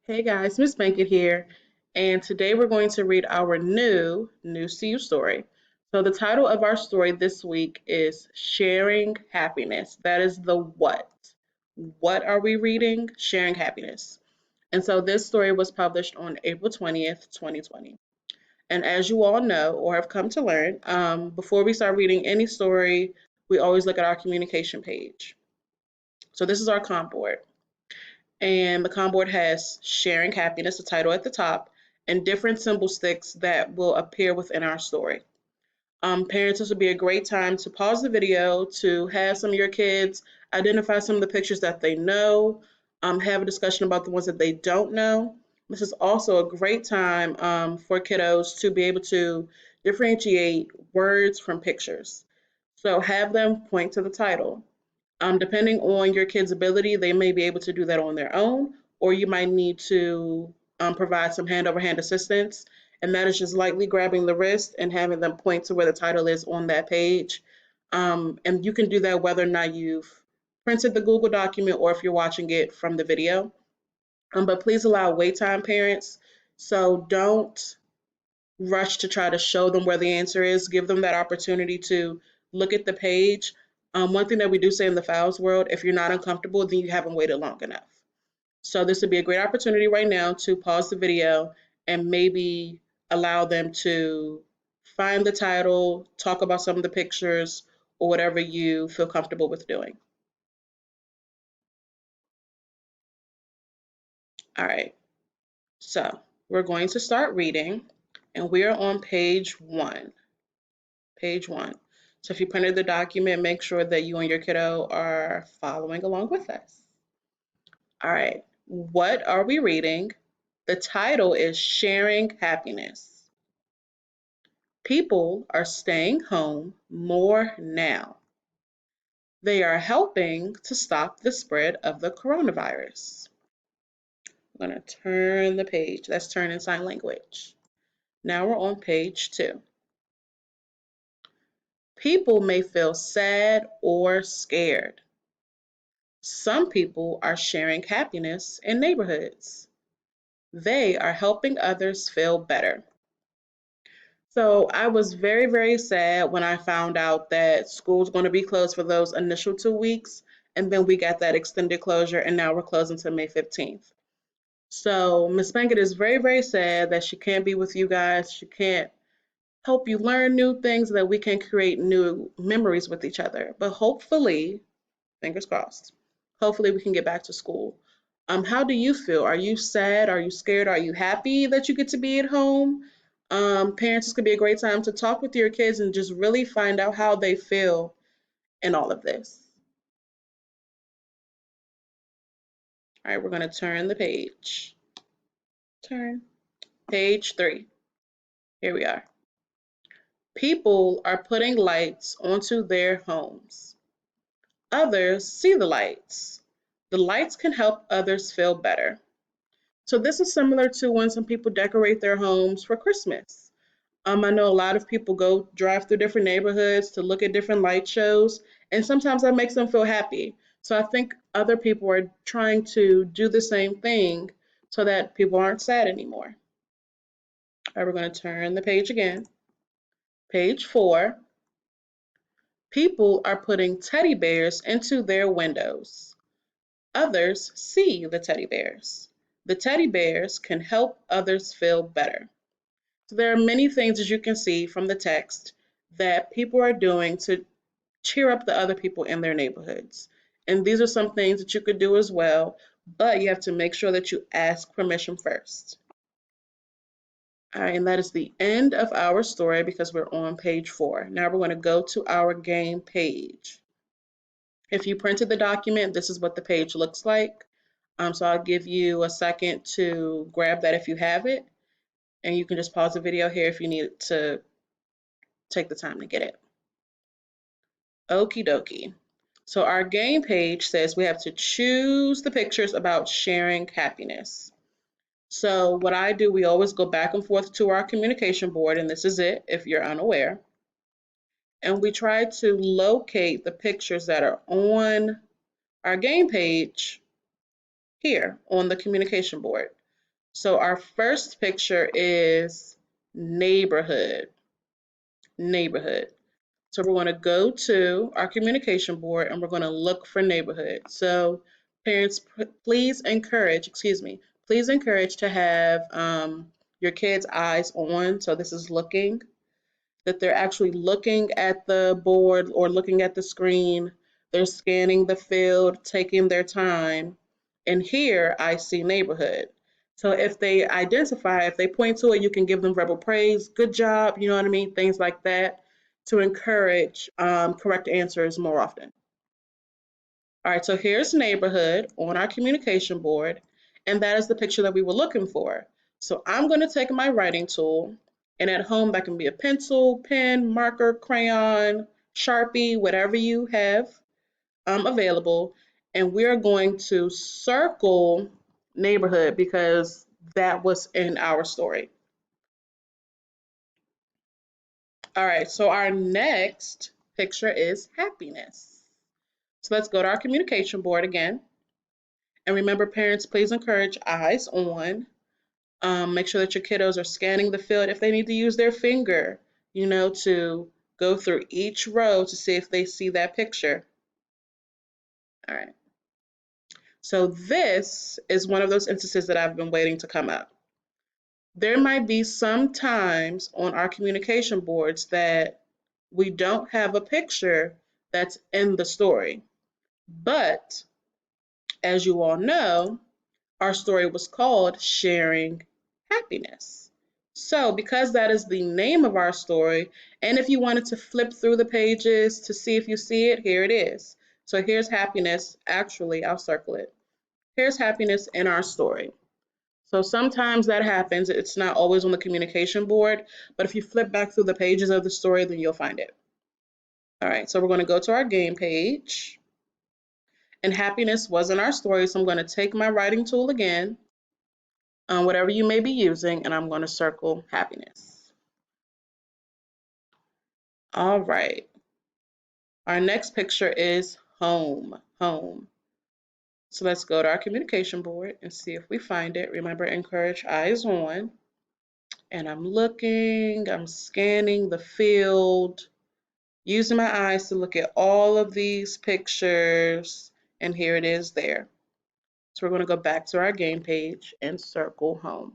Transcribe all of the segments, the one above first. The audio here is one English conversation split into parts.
Hey guys, Miss Bankett here, and today we're going to read our new News to You story. So, the title of our story this week is Sharing Happiness. That is the what. What are we reading? Sharing Happiness. And so, this story was published on April 20th, 2020. And as you all know or have come to learn, before we start reading any story, we always look at our communication page. So, this is our com board. And the com board has Sharing Happiness, the title at the top, and different symbol sticks that will appear within our story. Parents, this would be a great time to pause the video, to have some of your kids identify some of the pictures that they know, have a discussion about the ones that they don't know. This is also a great time for kiddos to be able to differentiate words from pictures. So have them point to the title. Depending on your kid's ability, they may be able to do that on their own, or you might need to provide some hand over hand assistance. And that is just lightly grabbing the wrist and having them point to where the title is on that page. And you can do that whether or not you've printed the Google document or if you're watching it from the video. But please allow wait time, parents. So don't rush to try to show them where the answer is. Give them that opportunity to look at the page. One thing that we do say in the files world, if you're not uncomfortable, then you haven't waited long enough. So this would be a great opportunity right now to pause the video and maybe allow them to find the title, talk about some of the pictures, or whatever you feel comfortable with doing. All right, so we're going to start reading, and we are on page one. Page one. So if you printed the document, make sure that you and your kiddo are following along with us. All right, what are we reading? The title is Sharing Happiness. People are staying home more now. They are helping to stop the spread of the coronavirus. I'm going to turn the page. That's turn in sign language. Now we're on page two. People may feel sad or scared. Some people are sharing happiness in neighborhoods. They are helping others feel better. So I was very, very sad when I found out that school's going to be closed for those initial 2 weeks. And then we got that extended closure, and now we're closing until May 15th. So Miss Bankett is very, very sad that she can't be with you guys. She can't help you learn new things, that we can create new memories with each other. But hopefully, fingers crossed, hopefully we can get back to school. How do you feel? Are you sad? Are you scared? Are you happy that you get to be at home? Parents, this could be a great time to talk with your kids and just really find out how they feel in all of this. All right, we're going to turn the page. Turn. Page three. Here we are. People are putting lights onto their homes. Others see the lights. The lights can help others feel better. So this is similar to when some people decorate their homes for Christmas. I know a lot of people go drive through different neighborhoods to look at different light shows, and sometimes that makes them feel happy. So I think other people are trying to do the same thing so that people aren't sad anymore. All right, we're going to turn the page again. Page four. People are putting teddy bears into their windows. Others see the teddy bears. The teddy bears can help others feel better. So there are many things, as you can see from the text, that people are doing to cheer up the other people in their neighborhoods. And these are some things that you could do as well, but you have to make sure that you ask permission first. All right, and that is the end of our story because we're on page four. Now we're going to go to our game page. If you printed the document, this is what the page looks like. So I'll give you a second to grab that if you have it, and you can just pause the video here if you need to take the time to get it. Okie dokie. So our game page says we have to choose the pictures about sharing happiness. So what I do, we always go back and forth to our communication board, and this is it if you're unaware. And we try to locate the pictures that are on our game page here on the communication board. So our first picture is neighborhood, neighborhood. So we're going to go to our communication board and we're going to look for neighborhood. So parents, please encourage, please encourage to have your kids' eyes on. So this is looking, that they're actually looking at the board or looking at the screen. They're scanning the field, taking their time. And here I see neighborhood. So if they identify, if they point to it, you can give them verbal praise, good job, you know what I mean? Things like that to encourage correct answers more often. All right, so here's neighborhood on our communication board, and that is the picture that we were looking for. So I'm going to take my writing tool, and at home that can be a pencil, pen, marker, crayon, Sharpie, whatever you have available, and we're going to circle neighborhood because that was in our story. All right, so our next picture is happiness. So let's go to our communication board again. And remember, parents, please encourage eyes on. Make sure that your kiddos are scanning the field if they need to use their finger, to go through each row to see if they see that picture. All right. So this is one of those instances that I've been waiting to come up. There might be some times on our communication boards that we don't have a picture that's in the story. But as you all know, our story was called Sharing Happiness. So, because that is the name of our story, and if you wanted to flip through the pages to see if you see it, here it is. So, here's happiness. Actually, I'll circle it. Here's happiness in our story. So, sometimes that happens. It's not always on the communication board, but if you flip back through the pages of the story, then you'll find it. All right, so we're going to go to our game page. And happiness was in our story, so I'm going to take my writing tool again, whatever you may be using, and I'm going to circle happiness. All right. Our next picture is home, home. So let's go to our communication board and see if we find it. Remember, encourage eyes on. And I'm looking, I'm scanning the field, using my eyes to look at all of these pictures, and here it is there. So we're going to go back to our game page and circle home.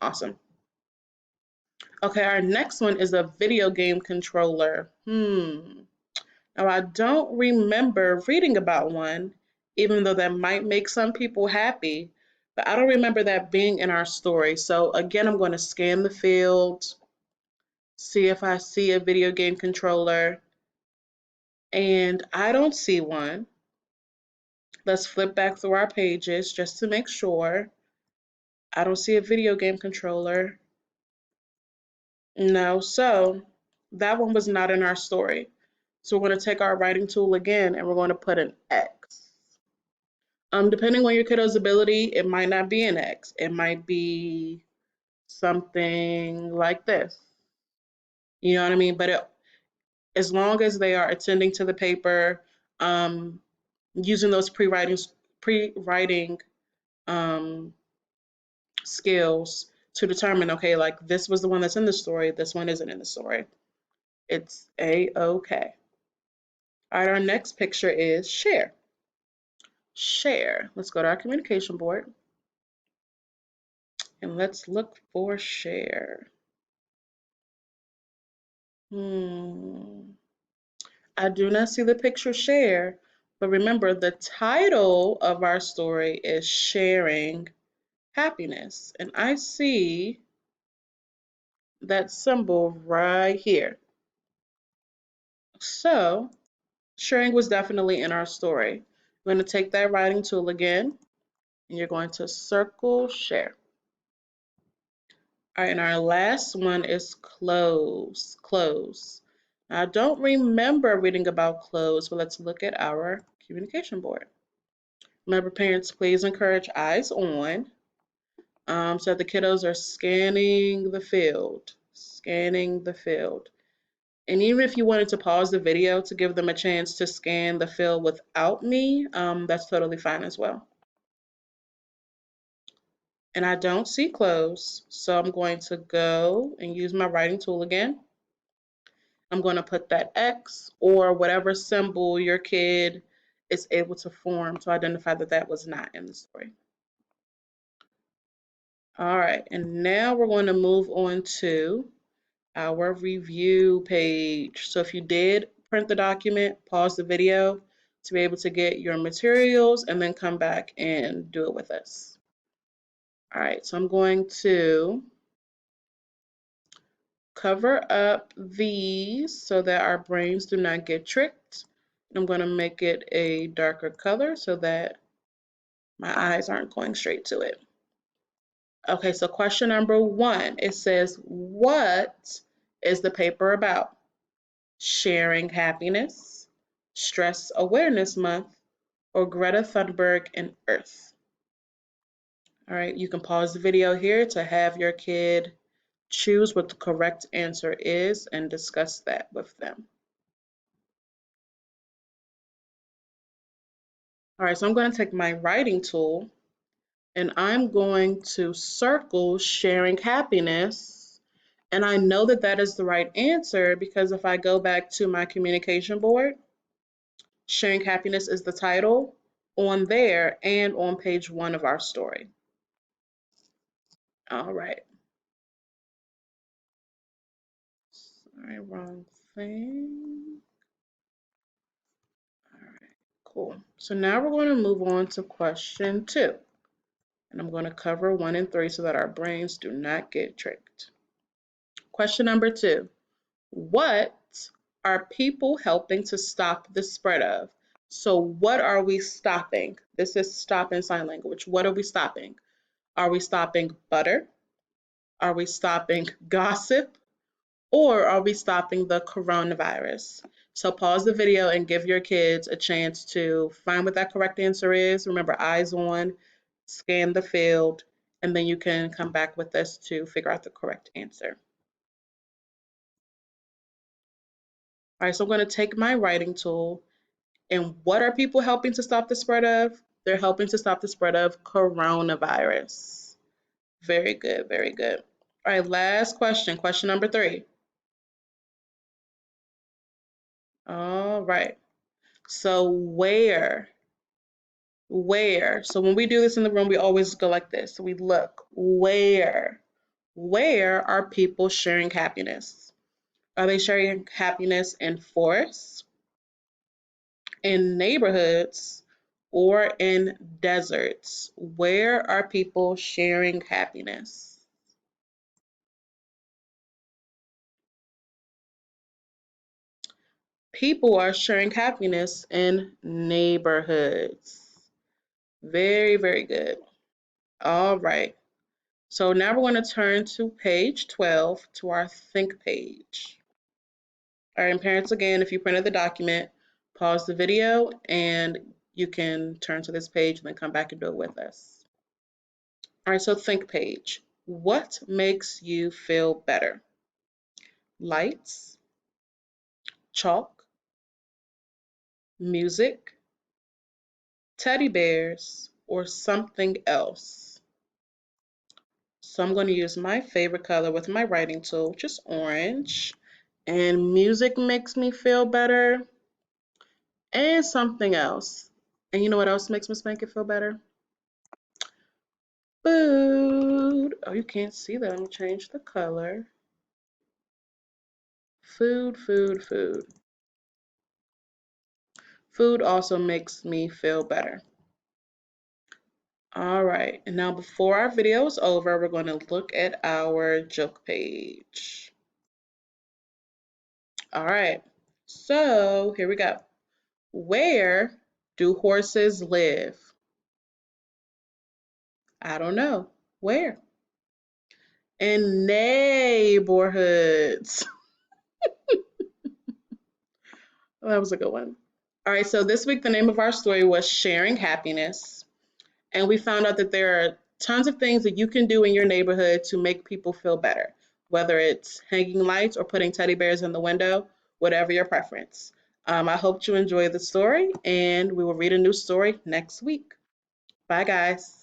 Awesome. Okay, our next one is a video game controller. Now, I don't remember reading about one, even though that might make some people happy, but I don't remember that being in our story. So again, I'm going to scan the field, see if I see a video game controller, and I don't see one. Let's flip back through our pages just to make sure. I don't see a video game controller. No, so that one was not in our story. So we're going to take our writing tool again and we're going to put an X. Depending on your kiddo's ability, it might not be an X. It might be something like this. You know what I mean? But as long as they are attending to the paper, using those pre-writing skills to determine, okay, like this was the one that's in the story, this one isn't in the story. It's A-okay. All right, our next picture is share. Share. Let's go to our communication board and let's look for share. I do not see the picture share, but remember the title of our story is Sharing Happiness. And I see that symbol right here. So sharing was definitely in our story. I'm going to take that writing tool again, and you're going to circle share. All right, and our last one is close, close. Now, I don't remember reading about close, but let's look at our communication board. Remember, parents, please encourage eyes on. So the kiddos are scanning the field, scanning the field. And even if you wanted to pause the video to give them a chance to scan the field without me, that's totally fine as well. and I don't see close, so I'm going to go and use my writing tool again. I'm going to put that X or whatever symbol your kid is able to form to identify that that was not in the story. All right, and now we're going to move on to our review page. So if you did print the document, pause the video to be able to get your materials and then come back and do it with us. All right, so I'm going to cover up these so that our brains do not get tricked. I'm going to make it a darker color so that my eyes aren't going straight to it. Okay, so question number 1, it says, what is the paper about? Sharing Happiness, Stress Awareness Month, or Greta Thunberg and Earth? All right, you can pause the video here to have your kid choose what the correct answer is and discuss that with them. All right, so I'm going to take my writing tool and I'm going to circle Sharing Happiness. And I know that that is the right answer because if I go back to my communication board, Sharing Happiness is the title on there and on page 1 of our story. All right. Sorry, wrong thing. All right, cool. So now we're going to move on to question 2. And I'm going to cover 1 and 3 so that our brains do not get tricked. Question number 2. What are people helping to stop the spread of? So what are we stopping? This is stop in sign language. What are we stopping? Are we stopping butter? Are we stopping gossip? Or are we stopping the coronavirus? So pause the video and give your kids a chance to find what that correct answer is. Remember, eyes on, scan the field, and then you can come back with us to figure out the correct answer. All right, so I'm going to take my writing tool, and what are people helping to stop the spread of? They're helping to stop the spread of coronavirus. Very good, very good. All right, last question, question number 3. All right, so where? So when we do this in the room, we always go like this. We look, where are people sharing happiness? Are they sharing happiness in forests, in neighborhoods, or in deserts? Where are people sharing happiness? People are sharing happiness in neighborhoods. Very, very good. All right. So now we're going to turn to page 12 to our think page. All right, and parents, again, if you printed the document, pause the video and you can turn to this page and then come back and do it with us. All right, so think page. What makes you feel better? Lights, chalk, music, teddy bears, or something else? So I'm going to use my favorite color with my writing tool, which is orange. And music makes me feel better. And something else. And you know what else makes Miss Bankett feel better? Food. Oh, you can't see that. I'm going to change the color. Food, food, food. Food also makes me feel better. All right, and now before our video is over, we're going to look at our joke page. All right, so here we go. Where do horses live? I don't know. Where? In neighborhoods. That was a good one. All right, so this week the name of our story was Sharing Happiness. And we found out that there are tons of things that you can do in your neighborhood to make people feel better, whether it's hanging lights or putting teddy bears in the window, whatever your preference. I hope you enjoy the story, and we will read a new story next week. Bye, guys.